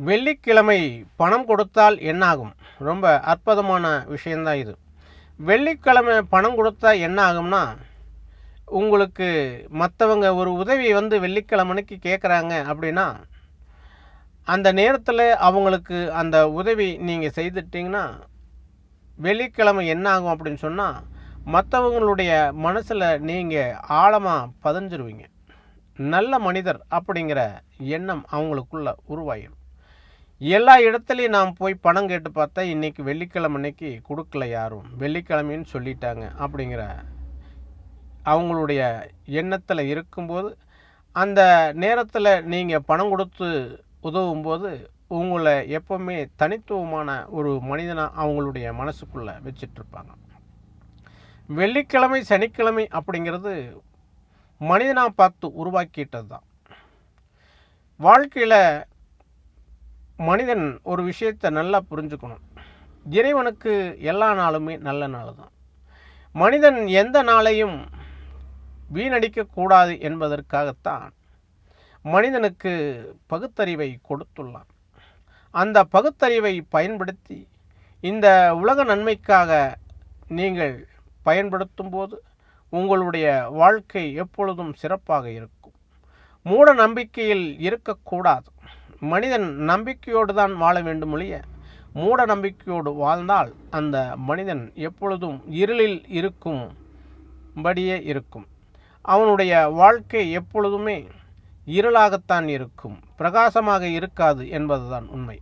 வெள்ளிக்கிழமை பணம் கொடுத்தால் என்னாகும்? ரொம்ப அற்புதமான விஷயந்தான் இது. வெள்ளிக்கிழமை பணம் கொடுத்தா என்ன ஆகும்னா, உங்களுக்கு மற்றவங்க ஒரு உதவி வெள்ளிக்கிழமை அன்னைக்கு கேட்குறாங்க அப்படின்னா, அந்த நேரத்தில் அவங்களுக்கு அந்த உதவி நீங்கள் செய்துட்டிங்கன்னா, வெள்ளிக்கிழமை என்ன ஆகும் அப்படின்னு சொன்னால், மற்றவங்களுடைய மனசில் நீங்கள் ஆழமாக பதிஞ்சிருவீங்க. நல்ல மனிதர் அப்படிங்கிற எண்ணம் அவங்களுக்குள்ள உருவாயிடும். எல்லா இடத்துலையும் நாம் போய் பணம் கேட்டு பார்த்தா, இன்றைக்கி வெள்ளிக்கிழமை அன்னைக்கு கொடுக்கல யாரும், வெள்ளிக்கிழமைன்னு சொல்லிட்டாங்க அப்படிங்கிற அவங்களுடைய எண்ணத்தில் இருக்கும்போது, அந்த நேரத்தில் நீங்கள் பணம் கொடுத்து உதவும்போது உங்களை எப்போவுமே தனித்துவமான ஒரு மனிதனாக அவங்களுடைய மனசுக்குள்ளே வச்சிட்ருப்பாங்க. வெள்ளிக்கிழமை சனிக்கிழமை அப்படிங்கிறது மனிதனாக பார்த்து உருவாக்கிட்டது தான். வாழ்க்கையில் மனிதன் ஒரு விஷயத்தை நல்லா புரிஞ்சுக்கணும். இறைவனுக்கு எல்லா நாளுமே நல்ல நாள் தான். மனிதன் எந்த நாளையும் வீணடிக்கக்கூடாது என்பதற்காகத்தான் மனிதனுக்கு பகுத்தறிவை கொடுத்துள்ளான். அந்த பகுத்தறிவை பயன்படுத்தி இந்த உலக நன்மைக்காக நீங்கள் பயன்படுத்தும்போது உங்களுடைய வாழ்க்கை எப்பொழுதும் சிறப்பாக இருக்கும். மூட நம்பிக்கையில் இருக்கக்கூடாது. மனிதன் நம்பிக்கையோடு தான் வாழ வேண்டும் ஒழிய, மூட நம்பிக்கையோடு வாழ்ந்தால் அந்த மனிதன் எப்பொழுதும் இருளில் இருக்கும்படியே இருக்கும். அவனுடைய வாழ்க்கை எப்பொழுதுமே இருளாகத்தான் இருக்கும், பிரகாசமாக இருக்காது என்பதுதான் உண்மை.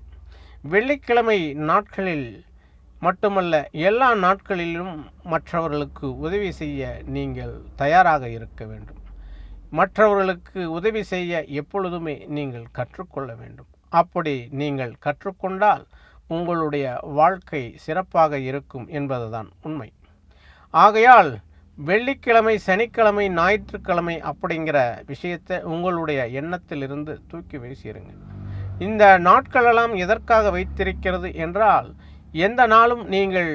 வெள்ளிக்கிழமை நாட்களில் மட்டுமல்ல, எல்லா நாட்களிலும் மற்றவர்களுக்கு உதவி செய்ய நீங்கள் தயாராக இருக்க வேண்டும். மற்றவர்களுக்கு உதவி செய்ய எப்பொழுதுமே நீங்கள் கற்றுக்கொள்ள வேண்டும். அப்படி நீங்கள் கற்றுக்கொண்டால் உங்களுடைய வாழ்க்கை சிறப்பாக இருக்கும் என்பதுதான் உண்மை. ஆகையால் வெள்ளிக்கிழமை, சனிக்கிழமை, ஞாயிற்றுக்கிழமை அப்படிங்கிற விஷயத்தை உங்களுடைய எண்ணத்திலிருந்து தூக்கி வீசிடுங்க. இந்த நாட்களெல்லாம் எதற்காக வைத்திருக்கிறது என்றால், எந்த நாளும் நீங்கள்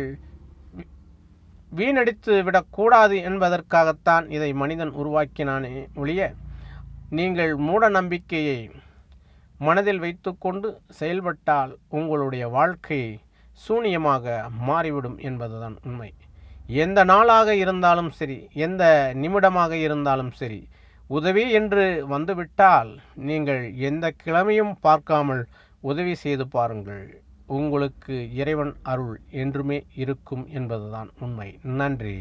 வீணடித்து விடக்கூடாது என்பதற்காகத்தான் இதை மனிதன் உருவாக்கினானே ஒழிய, நீங்கள் மூட நம்பிக்கையை மனதில் வைத்துக்கொண்டு செயல்பட்டால் உங்களுடைய வாழ்க்கை சூனியமாக மாறிவிடும் என்பதுதான் உண்மை. எந்த நாளாக இருந்தாலும் சரி, எந்த நிமிடமாக இருந்தாலும் சரி, உதவி என்று வந்துவிட்டால் நீங்கள் எந்த கிழமையும் பார்க்காமல் உதவி செய்து பாருங்கள். உங்களுக்கு இறைவன் அருள் என்றுமே இருக்கும் என்பதுதான் உண்மை. நன்றி.